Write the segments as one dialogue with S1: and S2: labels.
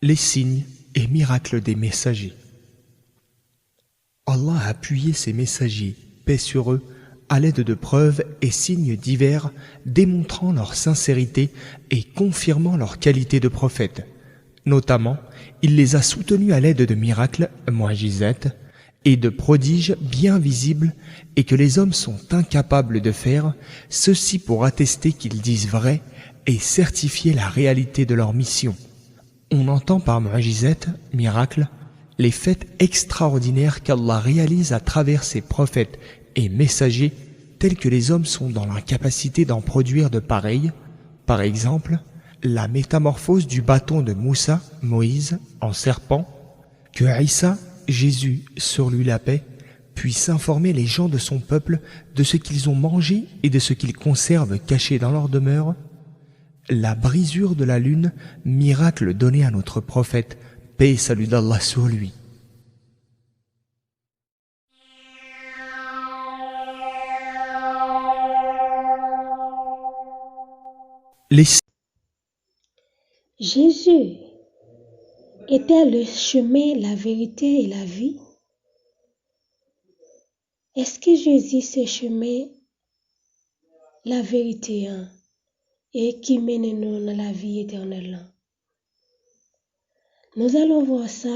S1: Les signes et miracles des messagers. Allah a appuyé ses messagers, paix sur eux, à l'aide de preuves et signes divers démontrant leur sincérité et confirmant leur qualité de prophète. Notamment, il les a soutenus à l'aide de miracles, mu'jizat, et de prodiges bien visibles et que les hommes sont incapables de faire, ceci pour attester qu'ils disent vrai et certifier la réalité de leur mission. On entend par mu'jizat, miracle, les faits extraordinaires qu'Allah réalise à travers ses prophètes et messagers tels que les hommes sont dans l'incapacité d'en produire de pareils. Par exemple, la métamorphose du bâton de Moussa, Moïse, en serpent, que Isa, Jésus, sur lui la paix, puisse informer les gens de son peuple de ce qu'ils ont mangé et de ce qu'ils conservent caché dans leur demeure, la brisure de la lune, miracle donné à notre prophète, paix et salut d'Allah sur lui.
S2: Jésus était le chemin, la vérité et la vie. Est-ce que Jésus c'est le chemin, la vérité et qui mène nous dans la vie éternelle? Nous allons voir ça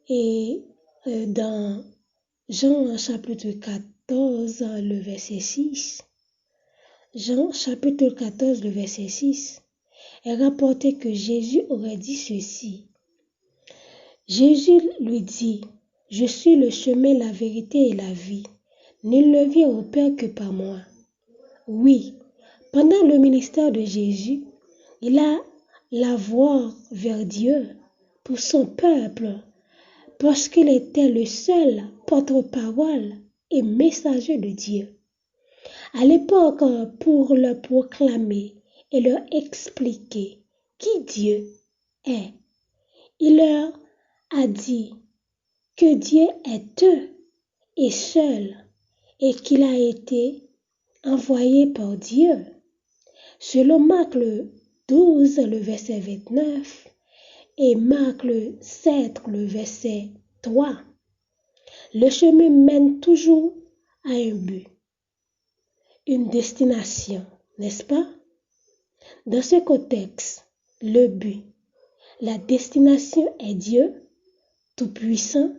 S2: et dans Jean chapitre 14, le verset 6. Jean chapitre 14, le verset 6 est rapporté que Jésus aurait dit ceci. Jésus lui dit, « Je suis le chemin, la vérité et la vie. Nul ne vient au Père que par moi. » Oui, pendant le ministère de Jésus, il a la voie vers Dieu pour son peuple parce qu'il était le seul porte-parole et messager de Dieu. À l'époque, pour leur proclamer et leur expliquer qui Dieu est, il leur a dit que Dieu est eux et seul et qu'il a été envoyé par Dieu. Selon Marc le 12, le verset 29 et Marc le 7, le verset 3, le chemin mène toujours à un but, une destination, n'est-ce pas? Dans ce contexte, le but, la destination est Dieu, Tout-Puissant,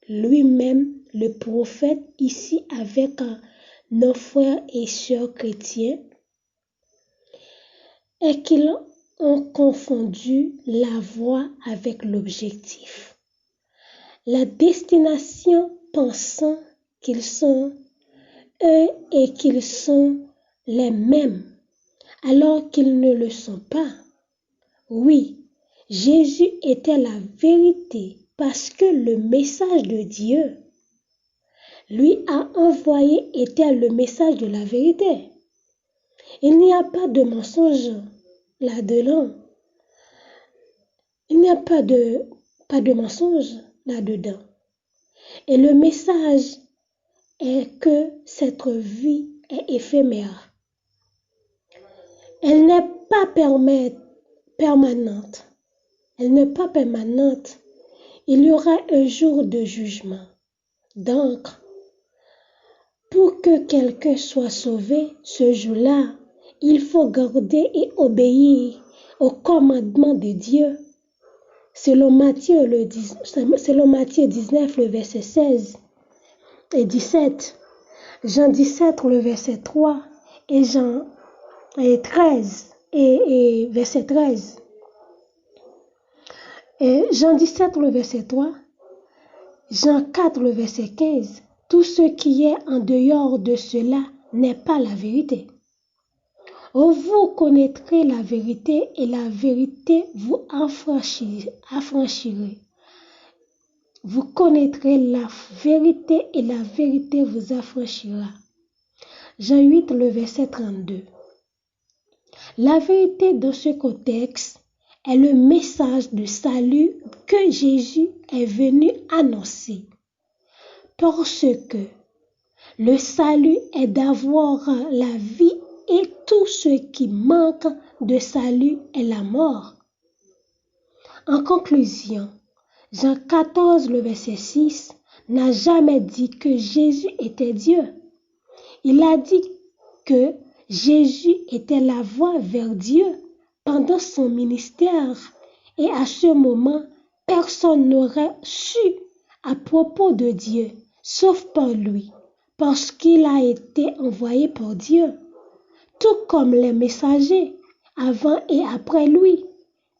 S2: lui-même, le prophète, ici avec nos frères et sœurs chrétiens, et qu'ils ont confondu la voie avec l'objectif. La destination pensant qu'ils sont eux et qu'ils sont les mêmes, alors qu'ils ne le sont pas. Oui, Jésus était la vérité parce que le message de Dieu lui a envoyé était le message de la vérité. Il n'y a pas de mensonge là-dedans. Il n'y a pas de mensonge là-dedans. Et le message est que cette vie est éphémère. Elle n'est pas permanente. Elle n'est pas permanente. Il y aura un jour de jugement. Donc, pour que quelqu'un soit sauvé ce jour-là, il faut garder et obéir au commandement de Dieu. Selon Matthieu 19, le verset 16 et 17, Jean 17, le verset 3 et Jean 13 et verset 13. Et Jean 17, le verset 3, Jean 4, le verset 15, tout ce qui est en dehors de cela n'est pas la vérité. Vous connaîtrez la vérité et la vérité vous affranchirez. Vous connaîtrez la vérité et la vérité vous affranchira. Jean 8, le verset 32. La vérité dans ce contexte est le message de salut que Jésus est venu annoncer. Parce que le salut est d'avoir la vie et tout ce qui manque de salut est la mort. En conclusion, Jean 14, le verset 6, n'a jamais dit que Jésus était Dieu. Il a dit que Jésus était la voie vers Dieu pendant son ministère et à ce moment, personne n'aurait su à propos de Dieu, sauf par lui, parce qu'il a été envoyé par Dieu, tout comme les messagers avant et après lui,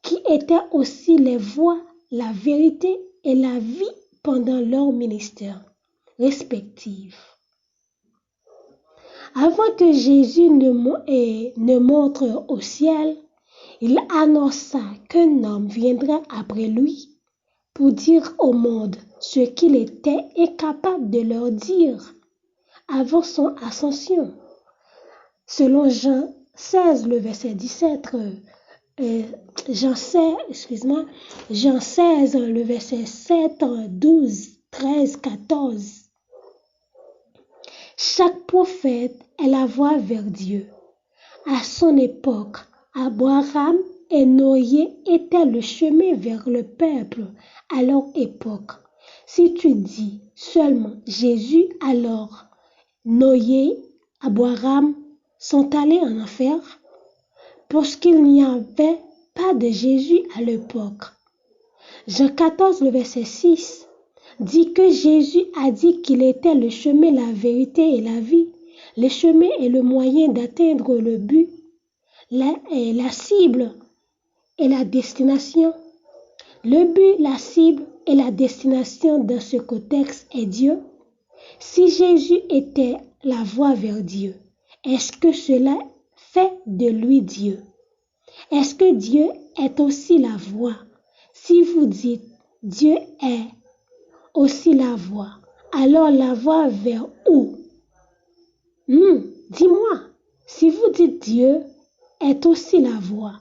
S2: qui étaient aussi les voies, la vérité et la vie pendant leur ministère respectifs. Avant que Jésus ne montre au ciel, il annonça qu'un homme viendrait après lui pour dire au monde ce qu'il était incapable de leur dire avant son ascension. Selon Jean 16, le verset 17, Jean 16, le verset 7, 12, 13, 14. Chaque prophète est la voie vers Dieu. À son époque, Abraham et Noé étaient le chemin vers le peuple à leur époque. Si tu dis seulement Jésus, alors Noé, Abraham sont allés en enfer parce qu'il n'y avait pas de Jésus à l'époque. Jean 14, le verset 6 dit que Jésus a dit qu'il était le chemin, la vérité et la vie. Le chemin est le moyen d'atteindre le but, la cible et la destination. Le but, la cible et la destination dans ce contexte est Dieu. Si Jésus était la voie vers Dieu, est-ce que cela fait de lui Dieu? Est-ce que Dieu est aussi la voie? Si vous dites Dieu est aussi la voie, alors la voie vers où? Dis-moi, si vous dites Dieu est aussi la voie,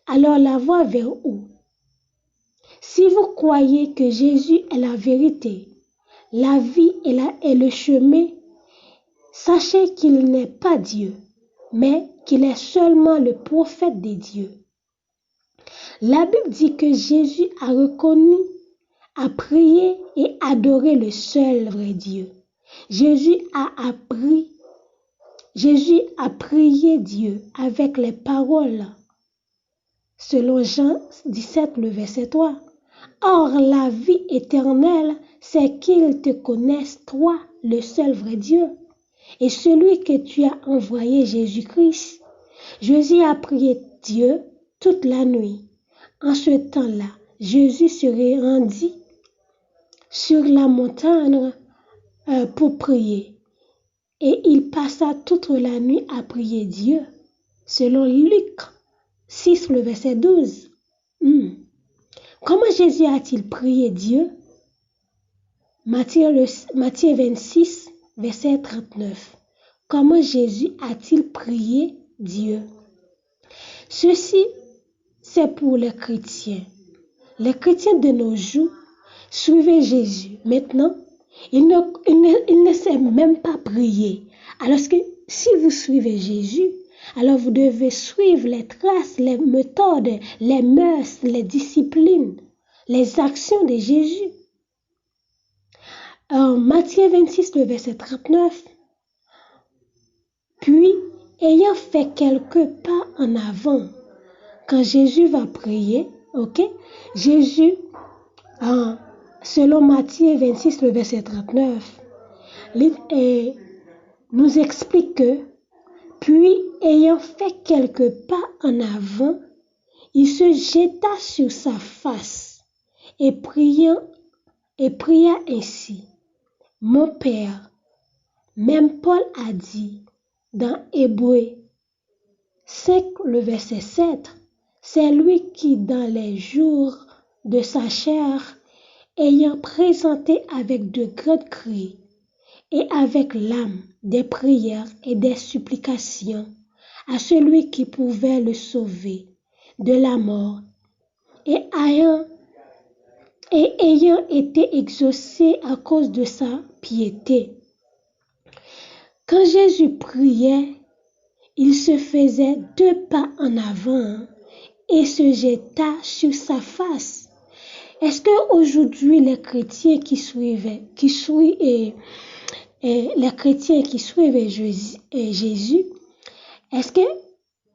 S2: alors la voie vers où? Si vous croyez que Jésus est la vérité, la vie et le chemin, sachez qu'il n'est pas Dieu, mais qu'il est seulement le prophète des dieux. La Bible dit que Jésus a reconnu, a prié et adoré le seul vrai Dieu. Jésus a prié Dieu avec les paroles, selon Jean 17, le verset 3. Or, la vie éternelle, c'est qu'ils te connaissent, toi, le seul vrai Dieu, et celui que tu as envoyé, Jésus-Christ. Jésus a prié Dieu toute la nuit. En ce temps-là, Jésus se rendit sur la montagne pour prier. Et il passa toute la nuit à prier Dieu, selon Luc 6, le verset 12. Comment Jésus a-t-il prié Dieu? Matthieu 26, verset 39. Comment Jésus a-t-il prié Dieu? Ceci, c'est pour les chrétiens. Les chrétiens de nos jours suivaient Jésus. Maintenant, ils ne savent même pas prier. Alors que si vous suivez Jésus, alors vous devez suivre les traces, les méthodes, les mœurs, les disciplines, les actions de Jésus. Matthieu 26, le verset 39. Puis, ayant fait quelques pas en avant, quand Jésus va prier, Jésus, selon Matthieu 26, le verset 39, nous explique que, puis, ayant fait quelques pas en avant, il se jeta sur sa face et pria ainsi. Mon Père, même Paul a dit dans Hébreux 5, le verset 7, c'est lui qui, dans les jours de sa chair, ayant présenté avec de grands cris et avec l'âme des prières et des supplications à celui qui pouvait le sauver de la mort, et ayant été exaucé à cause de sa piété. Quand Jésus priait, il se faisait 2 pas en avant et se jeta sur sa face. Est-ce que aujourd'hui les chrétiens qui suivent Jésus, est-ce que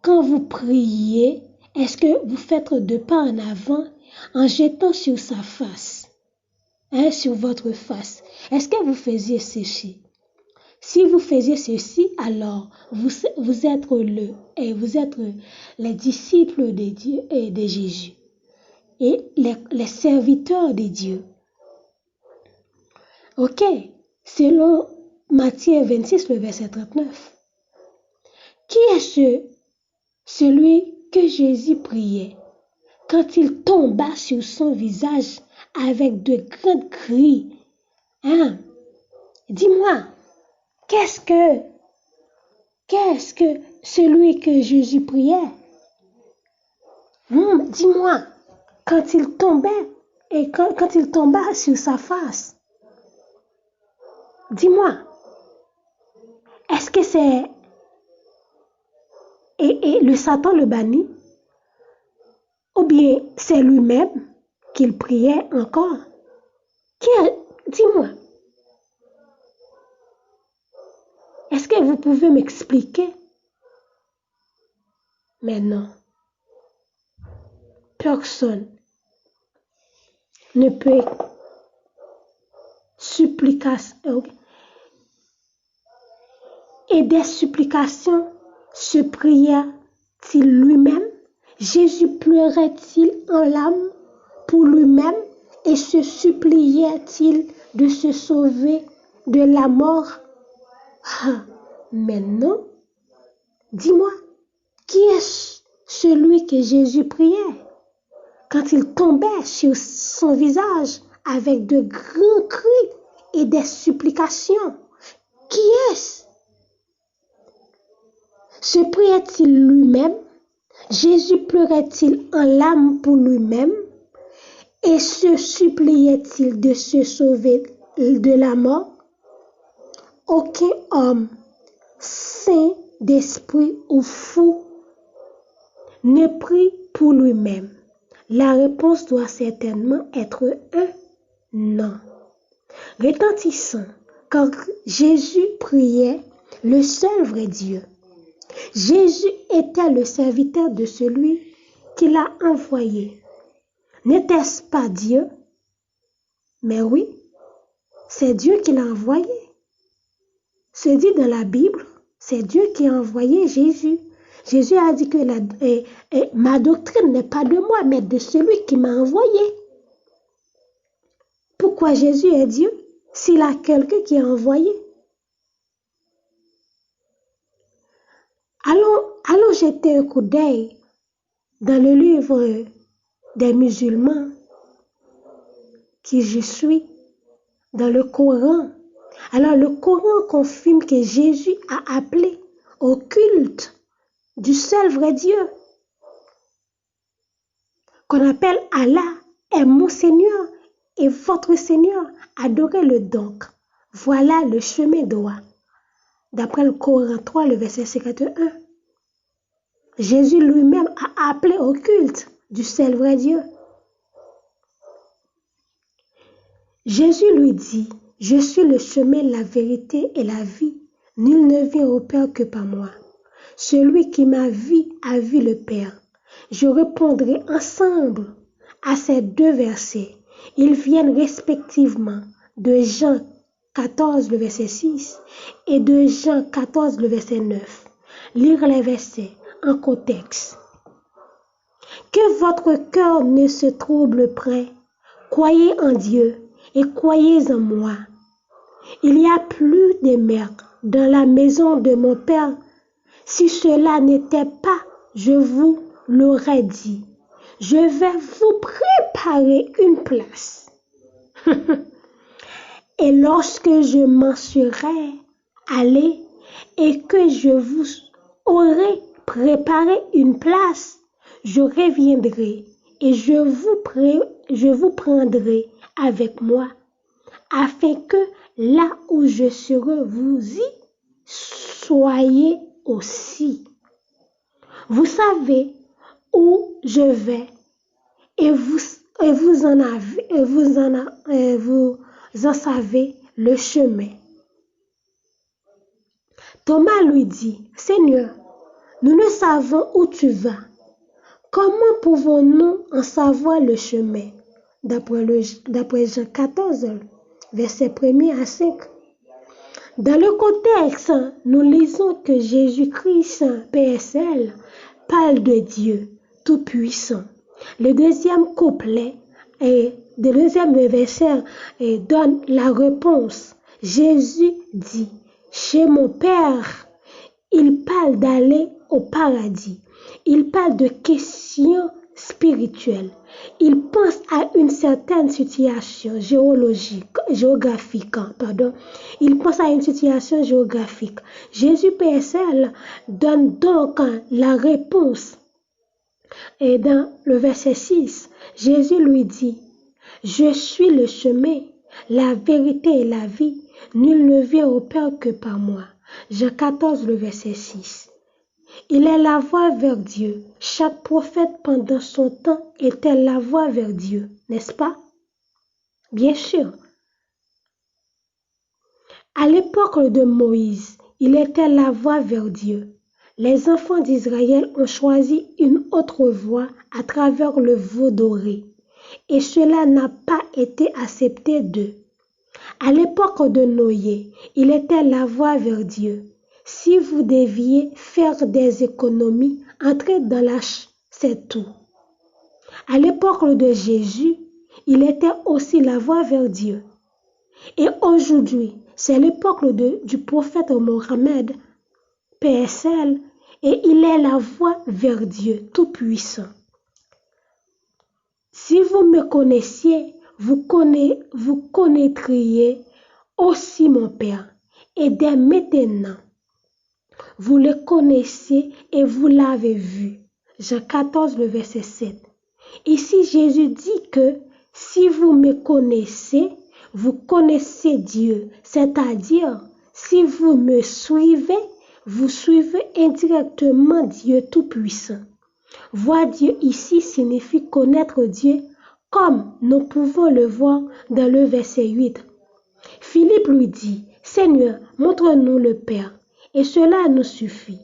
S2: quand vous priez, est-ce que vous faites 2 pas en avant en jetant sur sa face, sur votre face? Est-ce que vous faisiez ceci? Si vous faisiez ceci, alors vous êtes les disciples de Dieu et de Jésus et les serviteurs de Dieu. Ok, selon Matthieu 26, le verset 39. Qui est celui que Jésus priait quand il tomba sur son visage avec de grands cris? Dis-moi, qu'est-ce que celui que Jésus priait? Dis-moi, quand il tombait et quand il tomba sur sa face, dis-moi, est-ce que c'est et le Satan le bannit? Ou bien c'est lui-même qu'il priait encore? Dis-moi, est-ce que vous pouvez m'expliquer? Mais non, personne ne peut et des supplications se pria-t-il lui-même? Jésus pleurait-il en larmes pour lui-même et se suppliait-il de se sauver de la mort? Mais non. Dis-moi, qui est celui que Jésus priait quand il tombait sur son visage avec de grands cris et des supplications? Qui est-ce? Se priait-il lui-même? Jésus pleurait-il en larmes pour lui-même et se suppliait-il de se sauver de la mort? Aucun homme saint d'esprit ou fou ne prie pour lui-même. La réponse doit certainement être un non. Retentissant, quand Jésus priait le seul vrai Dieu. Jésus était le serviteur de celui qui l'a envoyé. N'était-ce pas Dieu? Mais oui, c'est Dieu qui l'a envoyé. C'est dit dans la Bible, c'est Dieu qui a envoyé Jésus. Jésus a dit que ma doctrine n'est pas de moi, mais de celui qui m'a envoyé. Pourquoi Jésus est Dieu s'il a quelqu'un qui a envoyé? Allons jeter un coup d'œil dans le livre des musulmans qui je suis, dans le Coran. Alors le Coran confirme que Jésus a appelé au culte du seul vrai Dieu, qu'on appelle Allah, est mon Seigneur et votre Seigneur. Adorez-le donc. Voilà le chemin droit. D'après le Coran 3, le verset 51. Jésus lui-même a appelé au culte du seul vrai Dieu. Jésus lui dit, « Je suis le chemin, la vérité et la vie. Nul ne vient au Père que par moi. Celui qui m'a vu a vu le Père. » Je répondrai ensemble à ces 2 versets. Ils viennent respectivement de Jean 14, le verset 6 et de Jean 14, le verset 9. Lire les versets en contexte. Que votre cœur ne se trouble point. Croyez en Dieu et croyez en moi. Il y a plus de demeures dans la maison de mon Père. Si cela n'était pas, je vous l'aurais dit. Je vais vous préparer une place. Et lorsque je m'en serai allé et que je vous aurai préparé une place, je reviendrai et je vous prendrai avec moi, afin que là où je serai, vous y soyez aussi. Vous savez où je vais et vous en savez le chemin. Thomas lui dit, Seigneur, nous ne savons où tu vas. Comment pouvons-nous en savoir le chemin? D'après Jean 14, verset 1 à 5. Dans le contexte, nous lisons que Jésus-Christ, PSL, parle de Dieu Tout-Puissant. Le deuxième couplet et le deuxième verset donne la réponse. Jésus dit, chez mon Père, il parle d'aller au paradis. Il parle de questions spirituelles. Il pense à une certaine situation géographique. Il pense à une situation géographique. Jésus PSL donne donc la réponse. Et dans le verset 6, Jésus lui dit, je suis le chemin, la vérité et la vie. Nul ne vient au Père que par moi. Jean 14, le verset 6. Il est la voie vers Dieu. Chaque prophète pendant son temps était la voie vers Dieu, n'est-ce pas? Bien sûr. À l'époque de Moïse, il était la voie vers Dieu. Les enfants d'Israël ont choisi une autre voie à travers le veau doré, et cela n'a pas été accepté d'eux. À l'époque de Noé, il était la voie vers Dieu. Si vous deviez faire des économies, entrez dans l'arche, c'est tout. À l'époque de Jésus, il était aussi la voie vers Dieu. Et aujourd'hui, c'est l'époque du prophète Mohammed, PSL, et il est la voie vers Dieu Tout-Puissant. Si vous me connaissiez, vous connaîtriez aussi mon Père. Et dès maintenant, vous le connaissez et vous l'avez vu. Jean 14, le verset 7. Ici, Jésus dit que si vous me connaissez, vous connaissez Dieu. C'est-à-dire, si vous me suivez, vous suivez indirectement Dieu Tout-Puissant. Voir Dieu ici signifie connaître Dieu comme nous pouvons le voir dans le verset 8. Philippe lui dit, Seigneur, montre-nous le Père, et cela nous suffit.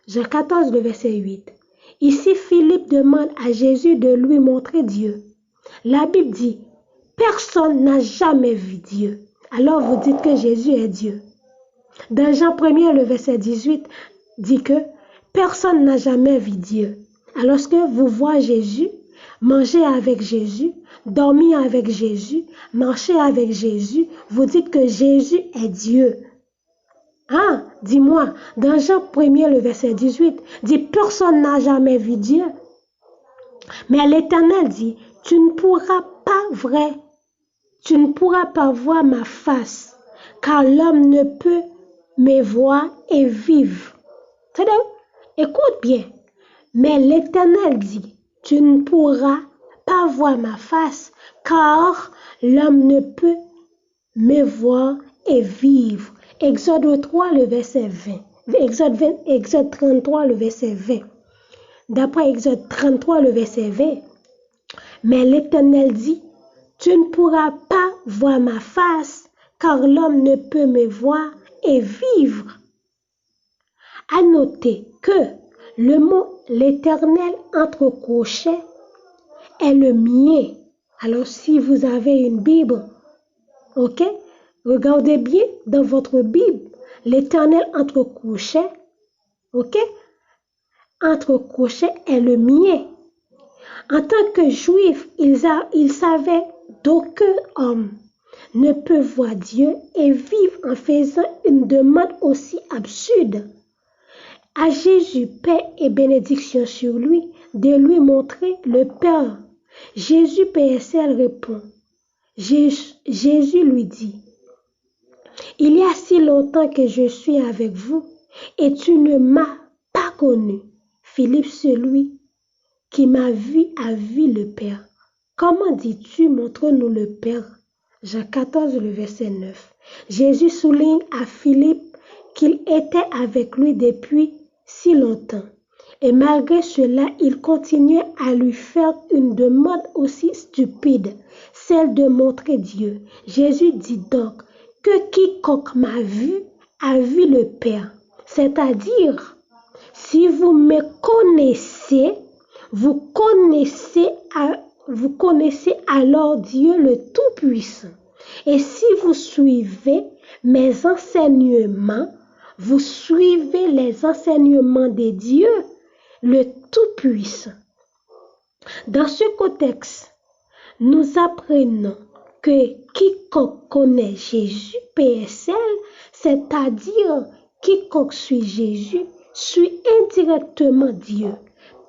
S2: Jean 14, le verset 8. Ici, Philippe demande à Jésus de lui montrer Dieu. La Bible dit, personne n'a jamais vu Dieu. Alors vous dites que Jésus est Dieu. Dans Jean 1, le verset 18, dit que personne n'a jamais vu Dieu. Alors que vous voyez Jésus, manger avec Jésus, dormir avec Jésus, marcher avec Jésus, vous dites que Jésus est Dieu. Ah, dis-moi, dans Jean 1, le verset 18, dit personne n'a jamais vu Dieu. Mais l'Éternel dit, tu ne pourras pas voir ma face, car l'homme ne peut me voir et vivre. C'est-à-dire, écoute bien. Mais l'Éternel dit, tu ne pourras pas voir ma face, car l'homme ne peut me voir et vivre. Exode 3, le verset 20. Exode 33, le verset 20. D'après Exode 33, le verset 20. Mais l'Éternel dit, tu ne pourras pas voir ma face, car l'homme ne peut me voir et vivre. À noter que le mot l'Éternel entre crochets est le mien. Alors si vous avez une Bible, ok, regardez bien dans votre Bible, l'Éternel entre crochets, ok, entre crochets est le mien. En tant que juif, ils savaient d'aucun homme ne peut voir Dieu et vivre en faisant une demande aussi absurde. À Jésus, paix et bénédiction sur lui, de lui montrer le Père. Jésus PSL répond. Jésus lui dit, il y a si longtemps que je suis avec vous et tu ne m'as pas connu. Philippe, celui qui m'a vu a vu le Père. Comment dis-tu, montre-nous le Père? Jean 14, le verset 9. Jésus souligne à Philippe qu'il était avec lui depuis si longtemps. Et malgré cela, il continuait à lui faire une demande aussi stupide, celle de montrer Dieu. Jésus dit donc que quiconque m'a vu a vu le Père. C'est-à-dire, si vous me connaissez, vous connaissez alors Dieu le Tout-Puissant. Et si vous suivez mes enseignements, vous suivez les enseignements de Dieu, le Tout-Puissant. Dans ce contexte, nous apprenons que quiconque connaît Jésus, PSL, c'est-à-dire quiconque suit Jésus, suit indirectement Dieu,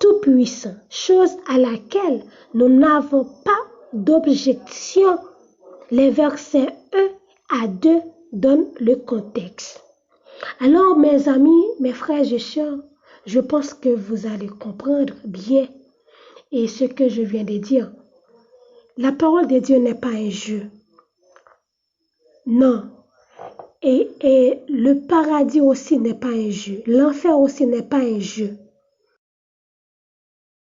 S2: Tout-Puissant, chose à laquelle nous n'avons pas d'objection. Les versets 1 à 2 donnent le contexte. Alors, mes amis, mes frères et sœurs, je pense que vous allez comprendre bien et ce que je viens de dire. La parole de Dieu n'est pas un jeu. Non. Et le paradis aussi n'est pas un jeu. L'enfer aussi n'est pas un jeu.